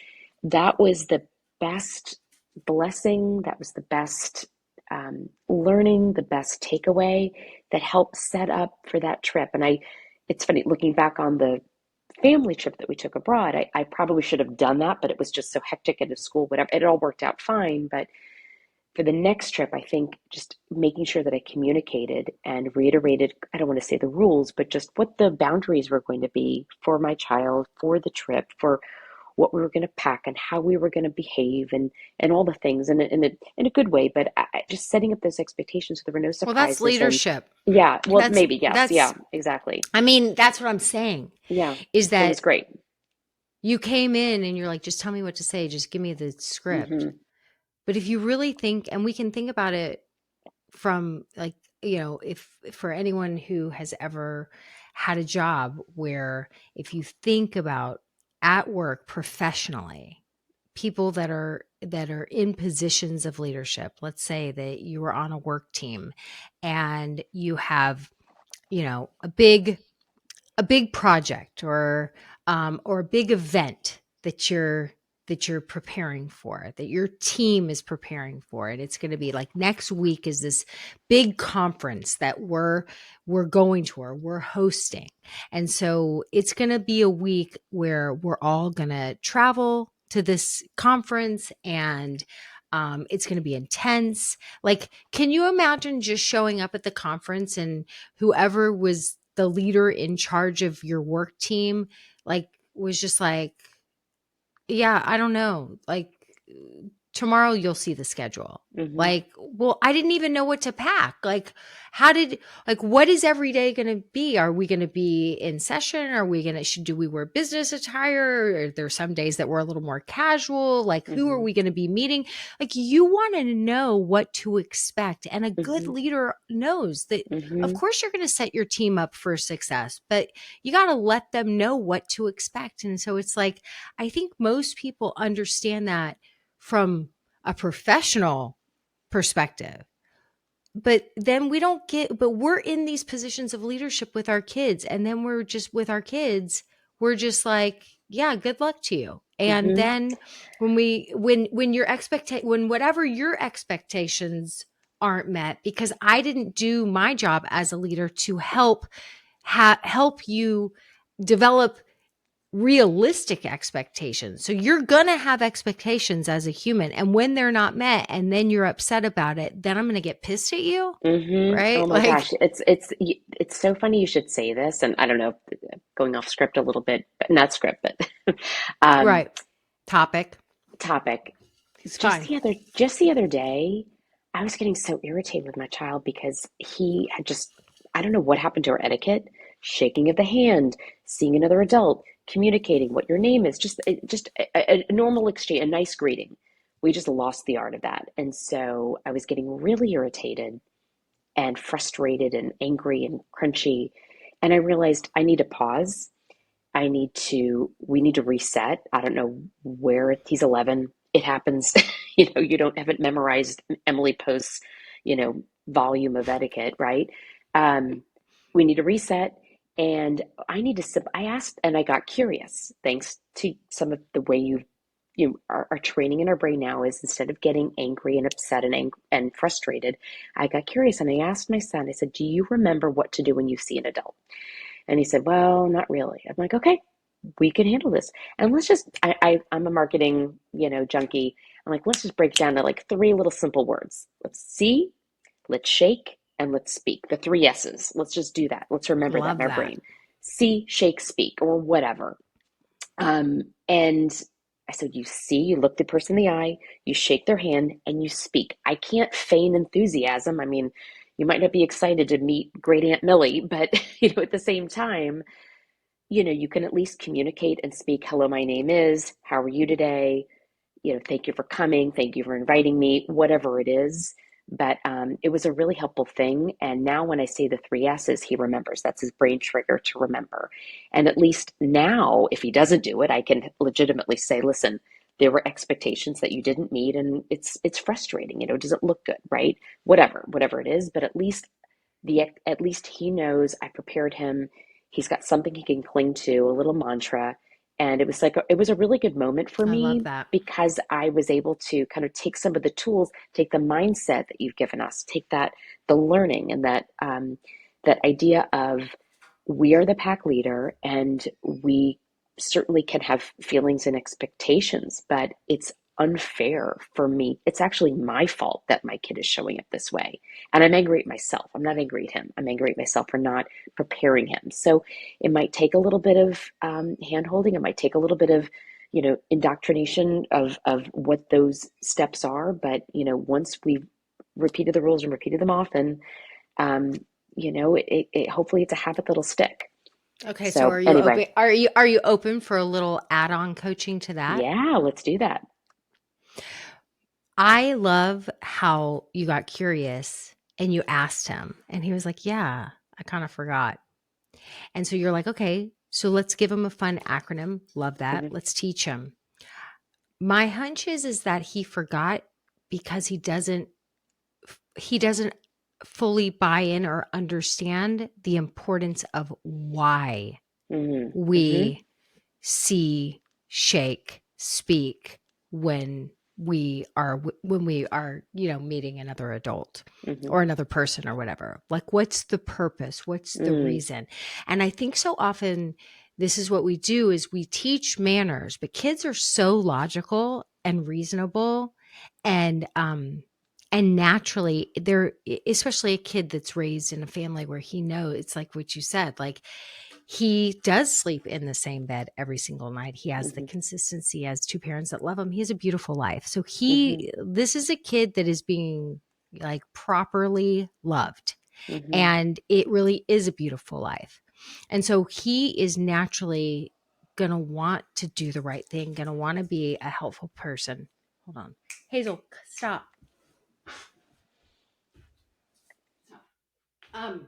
That was the best blessing. That was the best learning, the best takeaway that helped set up for that trip. And it's funny looking back on the family trip that we took abroad. I probably should have done that, but it was just so hectic at the school, whatever. It all worked out fine. But for the next trip, I think just making sure that I communicated and reiterated, I don't want to say the rules, but just what the boundaries were going to be for my child, for the trip, for what we were going to pack and how we were going to behave and all the things in a good way. But just setting up those expectations so there were no Well, that's surprises. And leadership. yeah, well, That's maybe, yes. that's Yeah, exactly. I mean, that's what I'm saying Yeah, is it was that great. you came in and you're like, just tell me what to say, just give me the script. Hmm. But if you really think, and we can think about it from like, if for anyone who has ever had a job where if you think about at work professionally, people that are in positions of leadership, let's say that you are on a work team and you have, a big project or a big event that you're preparing for, that your team is preparing for it. It's going to be like next week is this big conference that we're going to or we're hosting. And so it's going to be a week where we're all going to travel to this conference and it's going to be intense. Like, can you imagine just showing up at the conference and whoever was the leader in charge of your work team, like, was just like, yeah, I don't know. Like, tomorrow you'll see the schedule. Mm-hmm. Like, well, I didn't even know what to pack. Like, what is every day going to be? Are we going to be in session? Are we going to, do we wear business attire? Are there some days that we're a little more casual? Like, who are Mm-hmm. we going to be meeting? Like, you want to know what to expect. And a good Mm-hmm. leader knows that, of Mm-hmm. course, you're going to set your team up for success, but you got to let them know what to expect. And so it's like, I think most people understand that from a professional perspective. But then but we're in these positions of leadership with our kids. And then we're just with our kids, we're just like, yeah, good luck to you. And Mm-hmm. then when whatever your expectations aren't met, because I didn't do my job as a leader to help you develop realistic expectations. So you're going to have expectations as a human. And when they're not met and then you're upset about it, then I'm going to get pissed at you. Mm-hmm. Oh Right? my Like, gosh, it's so funny you should say this, and I don't know, going off script a little bit, but not script, but um, right. Topic. topic. It's Just fine. the other day, I was getting so irritated with my child because he had just, I don't know what happened to our etiquette, shaking of the hand, seeing another adult, communicating what your name is, just a normal exchange, a nice greeting. We just lost the art of that, and so I was getting really irritated and frustrated and angry and crunchy. And I realized I need to pause. We need to reset. I don't know he's 11. It happens. You don't have it memorized Emily Post's, volume of etiquette, right? Um, we need to reset. And I asked and I got curious, thanks to some of the way our training in our brain now is instead of getting angry and upset and frustrated, I got curious and I asked my son, I said, do you remember what to do when you see an adult? And he said, well, not really. I'm like, okay, we can handle this. And I'm a marketing, junkie. I'm like, let's just break down to like three little simple words. Let's see, let's shake, and let's speak. The three S's. Let's just do that. Let's remember that in Love our that. brain. See, shake, speak, or whatever. And I said, you see, you look the person in the eye, you shake their hand, and you speak. I can't feign enthusiasm. I mean, you might not be excited to meet great Aunt Millie, but at the same time, you can at least communicate and speak. Hello, my name is. How are you today? Thank you for coming. Thank you for inviting me, whatever it is. But it was a really helpful thing. And now when I say the three S's, he remembers. That's his brain trigger to remember. And at least now, if he doesn't do it, I can legitimately say, listen, there were expectations that you didn't meet, and it's frustrating. Does it look good, right? Whatever it is. But at least he knows I prepared him. He's got something he can cling to, a little mantra. And it was a really good moment for I love me that. because I was able to kind of take some of the tools, take the mindset that you've given us, take the learning and that idea of we are the pack leader and we certainly can have feelings and expectations, but it's unfair for me. It's actually my fault that my kid is showing up this way. And I'm angry at myself. I'm not angry at him. I'm angry at myself for not preparing him. So it might take a little bit of hand holding. It might take a little bit of, indoctrination of what those steps are. But, once we've repeated the rules and repeated them often, um, hopefully it's a habit that'll stick. Okay, so So anyway, are you open for a little add-on coaching to that? yeah, let's do that. I love how you got curious and you asked him and he was like, "Yeah, I kind of forgot." And so you're like, "Okay, so let's give him a fun acronym. Love that. Hmm. Let's teach him." My hunch is that he forgot because he doesn't fully buy in or understand the importance of why Hmm. Hmm. we see, shake, speak when we are meeting another adult Hmm. or another person or whatever. Like, what's the purpose? What's the Mm. reason? And I think so often this is what we do is we teach manners, but kids are so logical and reasonable and And naturally, there, especially a kid that's raised in a family where he knows, it's like what you said, like he does sleep in the same bed every single night. He has the Mhm. consistency, he has two parents that love him. He has a beautiful life. So Mhm. this is a kid that is being like properly loved. Mhm. And it really is a beautiful life. And so he is naturally going to want to do the right thing, going to want to be a helpful person. Hold on. Hazel, stop. Um,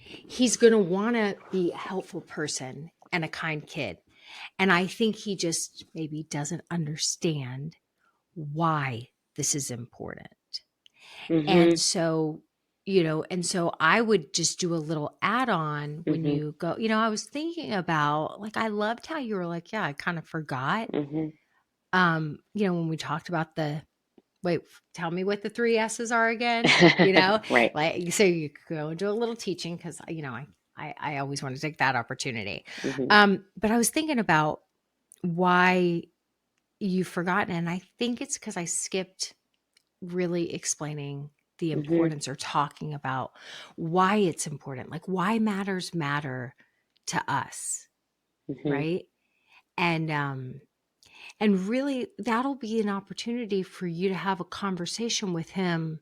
he's going to want to be a helpful person and a kind kid. And I think he just maybe doesn't understand why this is important. And Mhm. so, and so I would just do a little add on when Mhm. you go, I was thinking about, like, I loved how you were like, yeah, I kind of forgot. Mhm. When we talked about wait, tell me what the three S's are again, Right. like, so you could go and do a little teaching because, I always want to take that opportunity. Mhm. But I was thinking about why you've forgotten. And I think it's because I skipped really explaining the Mhm. importance or talking about why it's important, like why matters matter to us, Mhm. right? And really that'll be an opportunity for you to have a conversation with him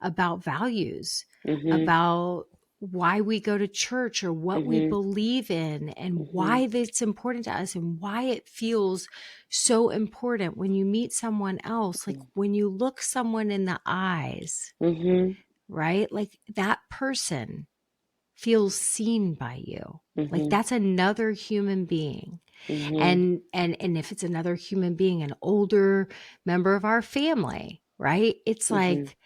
about values, Mhm. about why we go to church or what we Mhm. believe in and Mhm. why that's important to us and why it feels so important when you meet someone else, like when you look someone in the eyes, Mhm. right? Like that person feels seen by you. Like Mhm. that's another human being. Mhm. And if it's another human being, an older member of our family, right? It's Mhm. like,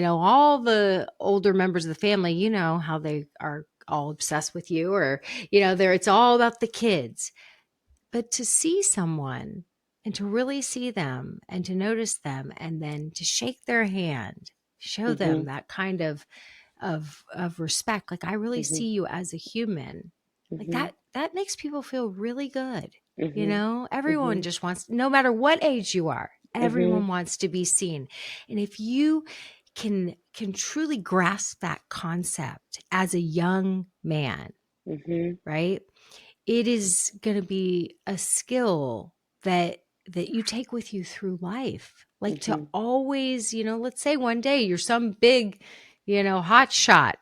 all the older members of the family, how they are all obsessed with you, or it's all about the kids. But to see someone and to really see them and to notice them and then to shake their hand, show them Mhm. that kind of respect, like I really Mhm. see you as a human, like Mhm. that makes people feel really good. Mhm. Everyone Mhm. just wants, no matter what age you are, Mhm. everyone wants to be seen. And if you can truly grasp that concept as a young man, Mhm. right, it is going to be a skill that you take with you through life, like to Mhm. always, let's say one day you're some big, hot shot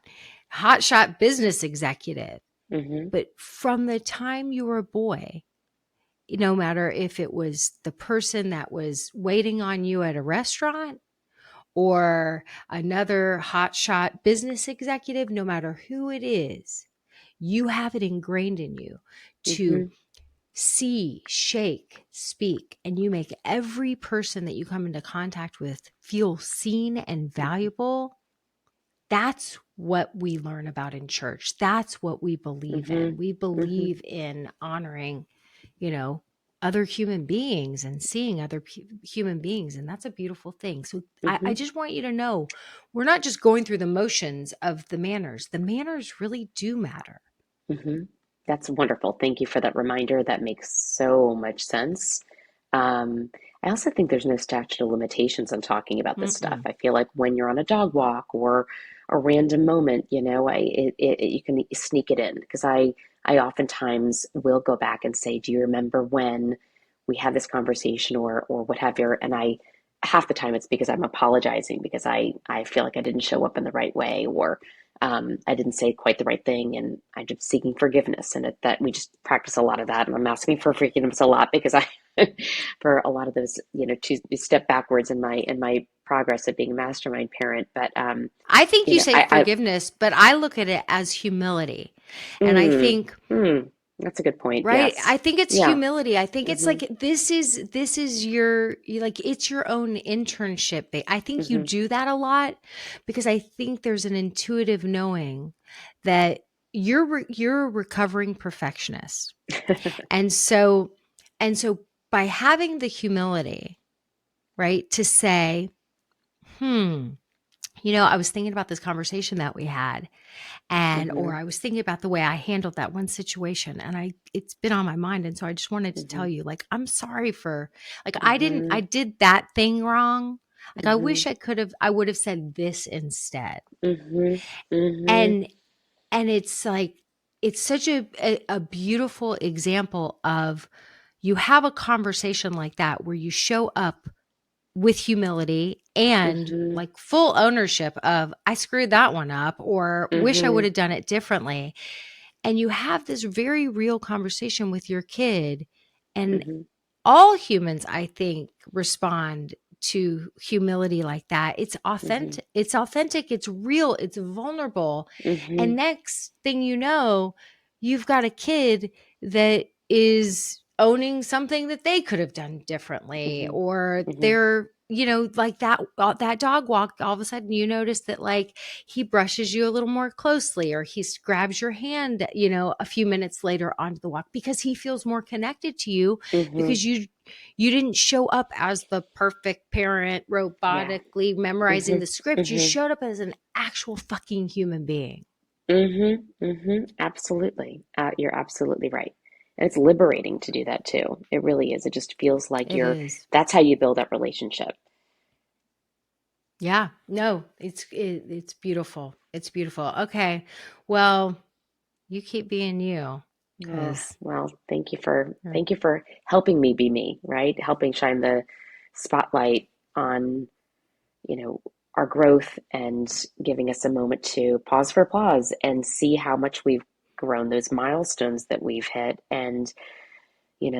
business executive, Mhm. but from the time you were a boy, no matter if it was the person that was waiting on you at a restaurant or another hotshot business executive, no matter who it is, you have it ingrained in you to Mhm. see, shake, speak, and you make every person that you come into contact with feel seen and valuable. That's what we learn about in church. That's what we believe in. Mhm. We Mhm. believe in honoring, you know, other human beings and seeing other human beings. And that's a beautiful thing. So I Mhm. just want you to know we're not just going through the motions of the manners. The manners really do matter. Mhm. That's wonderful. Thank you for that reminder. That makes so much sense. Um, I also think there's no statute of limitations on talking about this stuff. Mm-mm. I feel like when you're on a dog walk or a random moment, you can sneak it in because I oftentimes will go back and say, "Do you remember when we had this conversation or what have you?" And I half the time it's because I'm apologizing because I feel like I didn't show up in the right way or I didn't say quite the right thing, and I'm just seeking forgiveness. And that we just practice a lot of that, and I'm asking for forgiveness a lot because I, for a lot of those, to step backwards in my progress of being a mastermind parent. But I think you say I forgiveness, but I look at it as humility. And I mm, think, that's a good point. right, Yes, I think it's yeah, humility. I think it's mm-hmm, like this is your like it's your own internship. I think you mm-hmm, do that a lot because I think there's an intuitive knowing that you're a recovering perfectionist. And so by having the humility, right, to say, I was thinking about this conversation that we had, and mm-hmm, or I was thinking about the way I handled that one situation, and it's been on my mind, and so I just wanted to mm-hmm, tell you, like, I'm sorry for, like, I mm-hmm, did that thing wrong, Like, I Mm-hmm. wish I would have said this instead. Mm-hmm. Mm-hmm. And it's like, it's such a beautiful example of, you have a conversation like that where you show up with humility and Mm-hmm. like full ownership of, I screwed that one up, or wish I would Mm-hmm. have done it differently. And you have this very real conversation with your kid. And Mm-hmm. all humans, I think, respond to humility like that. Mm-hmm. It's authentic, it's real, it's vulnerable. Mm-hmm. And next thing you know, you've got a kid that is owning something that they could have done differently, Mm-hmm. or Mm-hmm. they're, like that dog walk, all of a sudden you notice that, like, he brushes you a little more closely, or he grabs your hand, a few minutes later onto the walk, because he feels more connected to you, Mm-hmm. because you didn't show up as the perfect parent Yeah. robotically memorizing the Mm-hmm. script. You Mm-hmm. showed up as an actual fucking human being. Mm-hmm. Mm-hmm. Absolutely. You're absolutely right. And it's liberating to do that too. It really is. It just feels like It is. that's how you build that relationship. Yeah. No, it's beautiful. It's beautiful. Okay. Well, you keep being you, Oh, because well, thank you for helping me be me, right? Helping shine the spotlight on, you know, our growth and giving us a moment to pause for applause and see how much we've grown, those milestones that we've hit. And,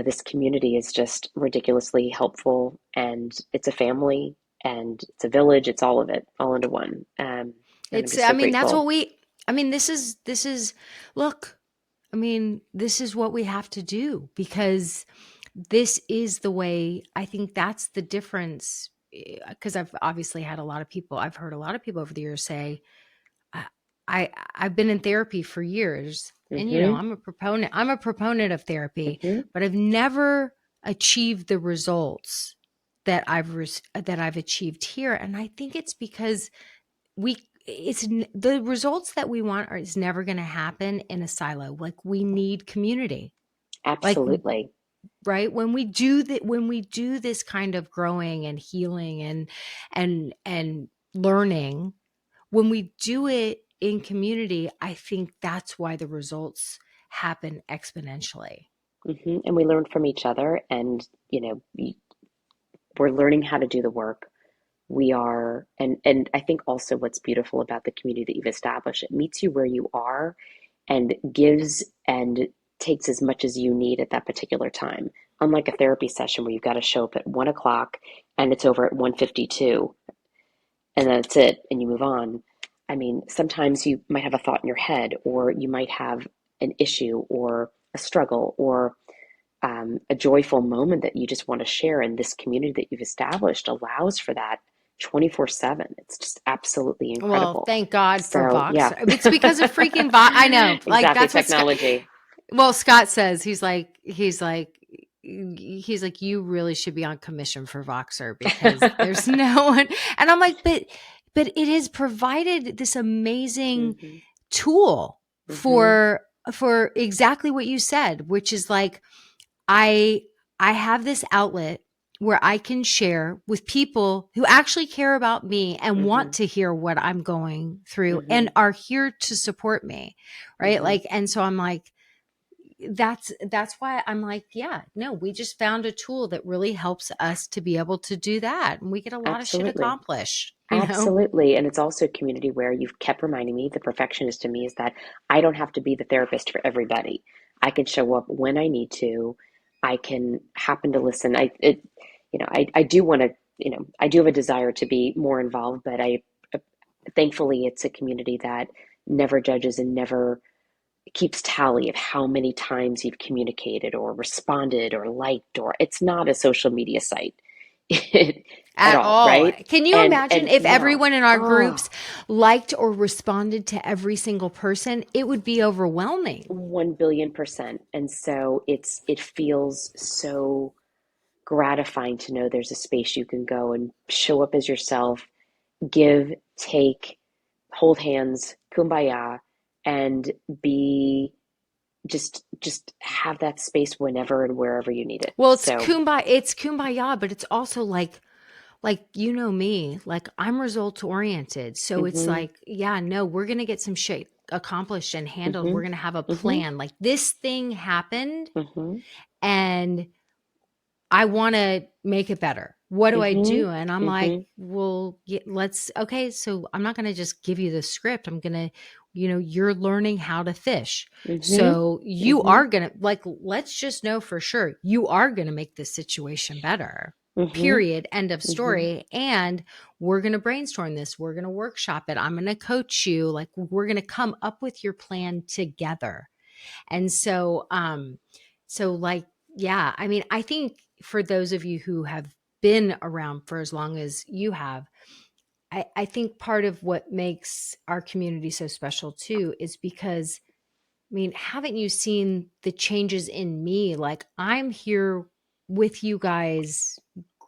this community is just ridiculously helpful, and it's a family and it's a village. It's all of it, all into one. And I'm it's, just I so mean, that's grateful. what this is, look, I mean, this is what we have to do, because this is the way. I think that's the difference. Because I've obviously had a lot of people, I've heard a lot of people over the years say, I, I've been in therapy for years, and Mm-hmm. I'm a proponent of therapy, Mm-hmm. but I've never achieved the results that I've achieved here. And I think it's because the results that we want is never going to happen in a silo. Like, we need community. Like, Absolutely. right, when we do this kind of growing and healing and learning, when we do it in community, I think that's why the results happen exponentially. And we learn from each other, and we're learning how to do the work. We are, and I think also what's beautiful about the community that you've established, it meets you where you are and gives and takes as much as you need at that particular time. Unlike a therapy session where you've got to show up at 1 o'clock and it's over at 1:52, and that's it, and you move on. I mean, sometimes you might have a thought in your head, or you might have an issue or a struggle or a joyful moment that you just want to share. And this community that you've established allows for that 24/7. It's just absolutely Well, incredible. thank God for So, yeah. Voxer. It's because of freaking I know. Like, Exactly, that's what Scott. technology. Well, Scott says, he's like, you really should be on commission for Voxer, because there's no one. And I'm like, but it has provided this amazing Hmm. tool Hmm. for exactly what you said, which is like, I I have this outlet where I can share with people who actually care about me and Hmm. want to hear what I'm going through and Hmm. are here to support me, right? Hmm. Like, and so I'm like, that's why I'm like, yeah, no, we just found a tool that really helps us to be able to do that, and we get a lot of shit Absolutely. accomplished. Absolutely. And it's also a community where you've kept reminding me, the perfectionist in me, is that I don't have to be the therapist for everybody. I can show up when I need to. I can happen to listen. I do want to, I do have a desire to be more involved, but thankfully it's a community that never judges and never keeps tally of how many times you've communicated or responded or liked, or it's not a social media site at At all, all. right? Can you And imagine if no. everyone in our Oh, groups liked or responded to every single person? It would be overwhelming. 1 billion%. And so it feels so gratifying to know there's a space you can go and show up as yourself, give, take, hold hands, kumbaya, and be just have that space whenever and wherever you need it. Well, So, it's kumbaya, but it's also like, like, you know me, like I'm results oriented. So it's Mhm. like, yeah, no, we're going to get some shit accomplished and handled. We're Mhm. going to have a Mhm. plan. Like this thing happened Mhm. and I want to make it better. What do I Mhm. do? And I'm like, Mhm. well, let's, okay. So I'm not going to just give you the script. I'm going to, you're learning how to fish. Mhm. So you Mhm. are going to, like, let's just know for sure you are going to make this situation better. Mhm. Period. End of Mhm. story. And we're going to brainstorm this. We're going to workshop it. I'm going to coach you. Like, we're going to come up with your plan together. And so like, yeah, I mean, I think for those of you who have been around for as long as you have, I think part of what makes our community so special too is because, I mean, haven't you seen the changes in me? Like, I'm here with you guys.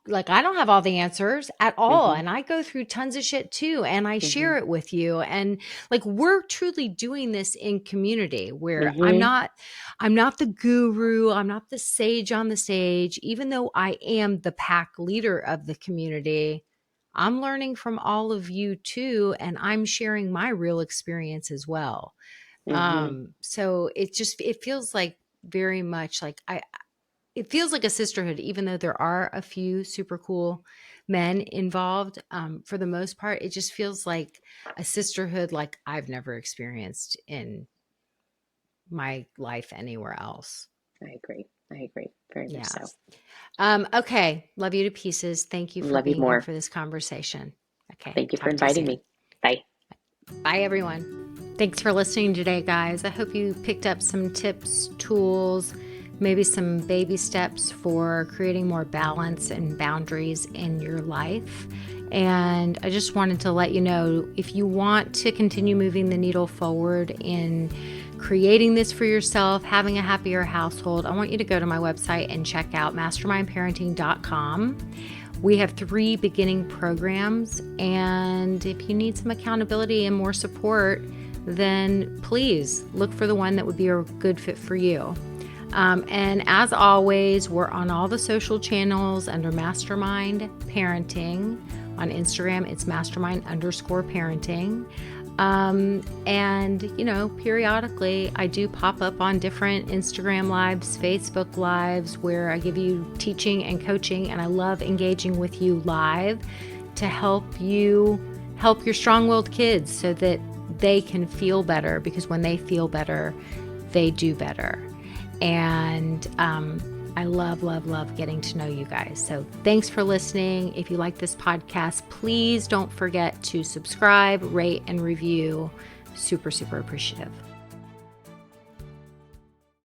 Like, I don't have all the answers at all. Mhm. And I go through tons of shit too. And I share Mhm. it with you. And like, we're truly doing this in community where Mhm. I'm not the guru. I'm not the sage on the stage, even though I am the pack leader of the community. I'm learning from all of you too. And I'm sharing my real experience as well. Mhm. So it feels like very much like it feels like a sisterhood, even though there are a few super cool men involved. For the most part, it just feels like a sisterhood like I've never experienced in my life anywhere else. I agree. I agree. Very much Yeah. so. Okay. Love you to pieces. Thank you for Love you being here more. for this conversation. Okay. Thank you for Talk to you inviting soon. me. Bye. Bye, everyone. Thanks for listening today, guys. I hope you picked up some tips, tools, maybe some baby steps for creating more balance and boundaries in your life. And I just wanted to let you know, if you want to continue moving the needle forward in creating this for yourself, having a happier household, I want you to go to my website and check out mastermindparenting.com. We have 3 beginning programs, and if you need some accountability and more support, then please look for the one that would be a good fit for you. And as always, we're on all the social channels under Mastermind Parenting. On Instagram, it's mastermind_parenting. And periodically I do pop up on different Instagram lives, Facebook lives, where I give you teaching and coaching, and I love engaging with you live to help you help your strong-willed kids so that they can feel better, because when they feel better, they do better. And I love, love, love getting to know you guys. So thanks for listening. If you like this podcast, please don't forget to subscribe, rate, and review. Super, super appreciative.